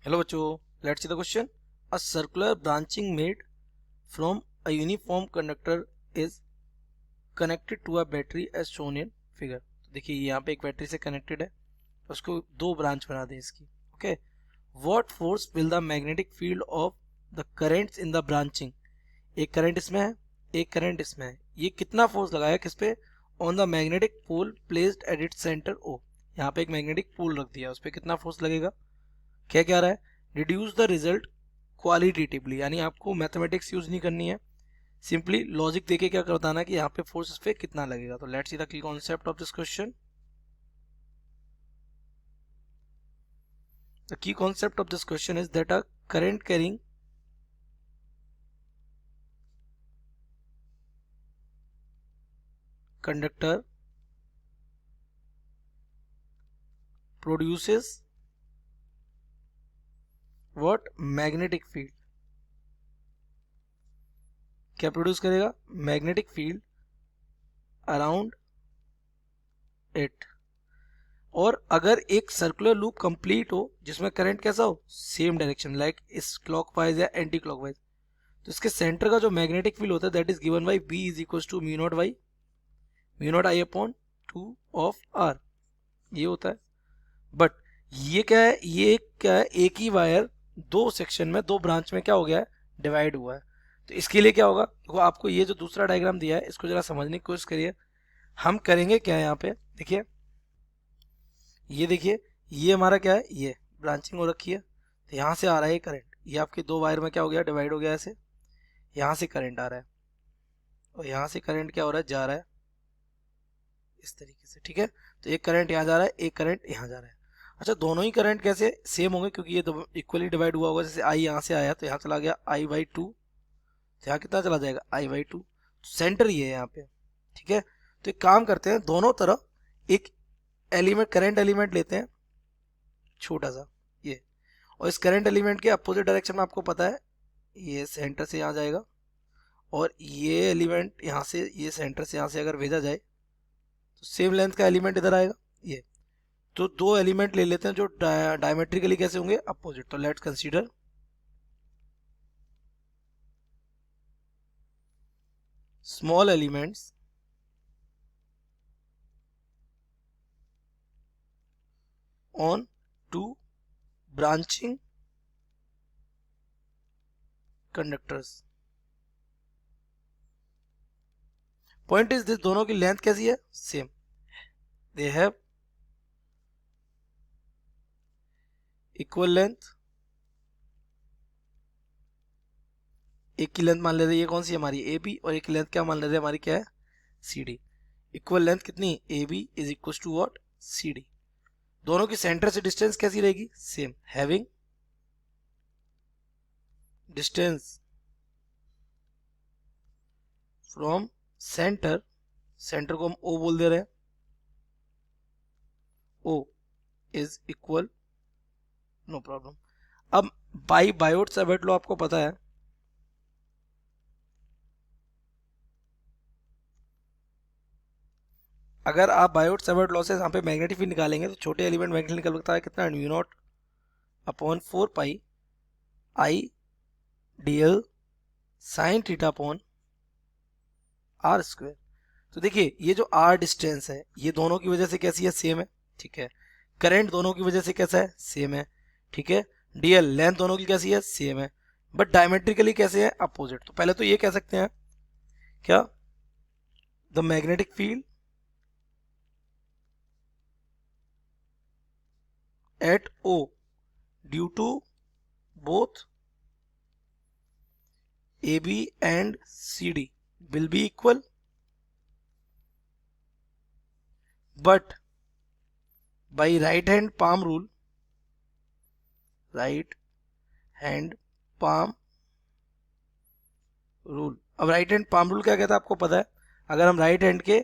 Hello बच्चों, let's see the question. A circular branching made from a uniform conductor is connected to a battery as shown in figure. तो देखिए यहाँ पे एक battery से connected है, उसको दो ब्रांच बना दें इसकी. Okay, what force will the magnetic field of the currents in the branching? एक करंट इसमें है, एक करंट इसमें है. ये कितना फोर्स लगाया किस पे? On the magnetic pole placed at its centre O. यहाँ पे एक मैग्नेटिक पोल रख दिया, उस पर कितना फोर्स लगेगा? क्या क्या रहा है? रिड्यूस द रिजल्ट क्वालिटेटिवली, यानी आपको मैथमेटिक्स यूज नहीं करनी है, सिंपली लॉजिक देके क्या बताना है कि यहाँ पे फोर्स इस पे कितना लगेगा. तो let's see the key concept of this question. The key concept of this question is that a current carrying conductor produces what? Magnetic field. क्या प्रोड्यूस करेगा? Magnetic field around it. और अगर एक सर्कुलर लूप कंप्लीट हो जिसमें current कैसा हो? Same direction, like इस क्लॉकवाइज या एंटी क्लॉकवाइज, तो इसके सेंटर का जो मैग्नेटिक फील्ड होता है that is given by B is equal to mu naught by mu naught I upon 2 of R, ये होता है. बट ये क्या है? ये क्या है? एक ही वायर दो सेक्शन में, दो ब्रांच में क्या हो गया है? डिवाइड हुआ है. तो इसके लिए क्या होगा? देखो आपको ये जो दूसरा डायग्राम दिया है इसको जरा समझने की कोशिश करिए. हम करेंगे क्या यहाँ पे, देखिए ये देखिए, ये हमारा क्या है? ये ब्रांचिंग हो रखी है, तो यहाँ से आ रहा है करंट, ये आपके दो वायर में क्या हो गया? डिवाइड हो गया ऐसे. यहाँ से करंट आ रहा है और यहाँ से करंट क्या हो रहा है? जा रहा है इस तरीके से. ठीक है, तो एक करंट यहाँ जा रहा है, एक करंट यहाँ जा रहा है. अच्छा, दोनों ही करंट कैसे सेम होंगे? क्योंकि ये इक्वली डिवाइड हुआ होगा. जैसे आई यहाँ से आया तो यहाँ चला गया आई बाई 2, तो यहाँ कितना चला जाएगा? आई बाई 2. सेंटर ये है यहाँ पे. ठीक है, तो एक काम करते हैं, दोनों तरफ एक एलिमेंट, करंट एलिमेंट लेते हैं छोटा सा ये, और इस करंट एलिमेंट के अपोजिट डायरेक्शन में आपको पता है ये सेंटर से यहाँ जाएगा, और ये एलिमेंट यहाँ से, ये सेंटर से यहाँ से अगर भेजा जाए तो सेम लेंथ का एलिमेंट इधर आएगा ये. तो दो एलिमेंट ले लेते हैं जो डायमेट्रिकली कैसे होंगे? अपोजिट. तो let's consider small elements on two branching conductors. Point is this, दोनों की लेंथ कैसी है? Same. They have equal length. एक की लेंथ मान लेते हैं ये कौन सी है? हमारी ए बी. और एक की लेंथ क्या मान लेते हैं? हमारी क्या है? C D. इक्वल लेंथ कितनी? A B is equal to what? C D. दोनों की सेंटर से डिस्टेंस कैसी रहेगी? Same. Having distance from centre, centre को हम ओ बोल दे रहे हैं, O is equal, no problem. अब बाई बायोट सेवर्ट लॉ आपको पता है, अगर आप बायोट सेवर्ट लॉ से यहाँ पे मैग्नेटिक फील्ड निकालेंगे तो छोटे एलिमेंट मैग्नेटिक निकल सकता है कितना? Mu naught upon 4 pi I D L sine theta upon R square. तो देखिए ये जो आर डिस्टेंस है ये दोनों की वजह से कैसी है? सेम है. ठीक है, करंट दोनों की वजह से कैसा है? सेम है. ठीक है, डीएल लेंथ दोनों की कैसी है? सेम है. बट डायमेट्रिकली कैसे है? अपोजिट. तो पहले तो ये कह सकते हैं क्या? The magnetic field at O due to both A B and C D will be equal, but by right hand palm rule, right hand palm rule. अब राइट हैंड पाम रूल क्या कहता है आपको पता है? अगर हम राइट हैंड के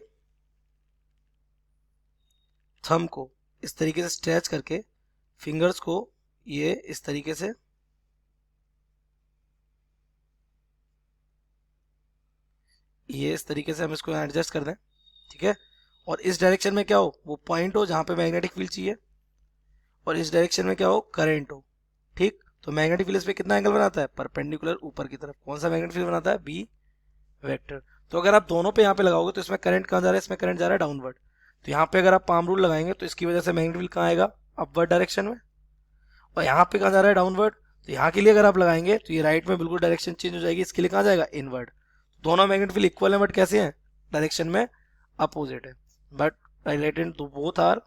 थंब को इस तरीके से स्ट्रेच करके फिंगर्स को ये इस तरीके से हम इसको एडजस्ट कर दें. ठीक है, और इस डायरेक्शन में क्या हो? वो पॉइंट हो जहां पे मैग्नेटिक फील्ड चाहिए, और इस डायरेक्शन में क्या हो? करंट हो. ठीक, तो मैग्नेटिक फील्ड इस पे कितना एंगल बनाता है, परपेंडिकुलर ऊपर की तरफ। कौन सा मैग्नेटिक फील्ड बनाता है, बी वेक्टर। तो अगर आप दोनों पे यहाँ पे लगाओगे तो इसमें करंट कहाँ जा रहा है, इसमें करंट जा रहा है डाउनवर्ड। तो यहाँ पे अगर आप पाम रूल लगाएंगे तो इसकी वजह से मैग्नेटिक फील्ड कहाँ आएगा, अपवर्ड डायरेक्शन में। और यहाँ पे कहाँ जा रहा है, डाउनवर्ड। तो यहाँ के लिए अगर आप लगाएंगे तो ये राइट में बिल्कुल डायरेक्शन चेंज हो जाएगी, इसके लिए कहाँ जाएगा, इनवर्ड। दोनों मैग्नेटिक फील्ड इक्वल है बट कैसे हैं, डायरेक्शन में अपोजिट है, but related to both are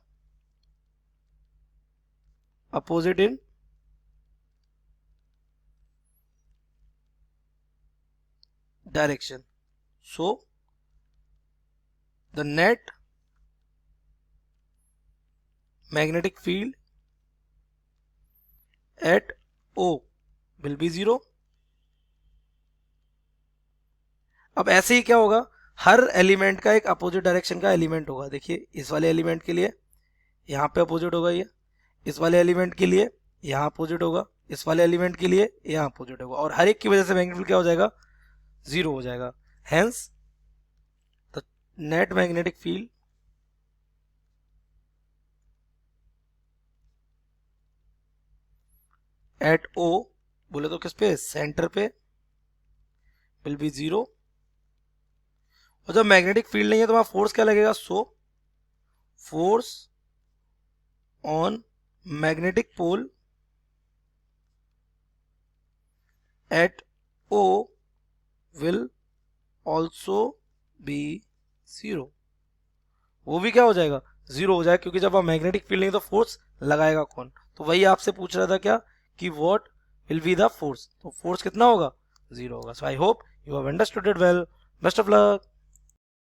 opposite in direction. So the net magnetic field at O will be 0. अब ऐसे ही क्या होगा, हर एलिमेंट का एक अपोजिट डायरेक्शन का एलिमेंट होगा। देखिए इस वाले एलिमेंट के लिए यहाँ पे अपोजिट होगा ये, इस वाले एलिमेंट के लिए यहाँ अपोजिट होगा, इस वाले एलिमेंट के लिए यहाँ अपोजिट होगा, और हर एक की वजह से मैग्नेटिक फील्ड क्या हो जाएगा, 0 हो जाएगा। Hence the net magnetic field eight O, बोले तो किस पे, सेंटर पे, विल बी 0। और जब मैग्नेटिक फील्ड नहीं है तो वहां फोर्स क्या लगेगा, so force on magnetic pole at O will also be 0। वो भी क्या हो जाएगा, 0 हो जाएगा, क्योंकि जब वहां मैग्नेटिक फील्ड नहीं तो फोर्स लगाएगा कौन। तो वही आपसे पूछ रहा था क्या, कि what will be the force, तो फोर्स कितना होगा, 0 होगा। So I hope you have understood it well, best of luck.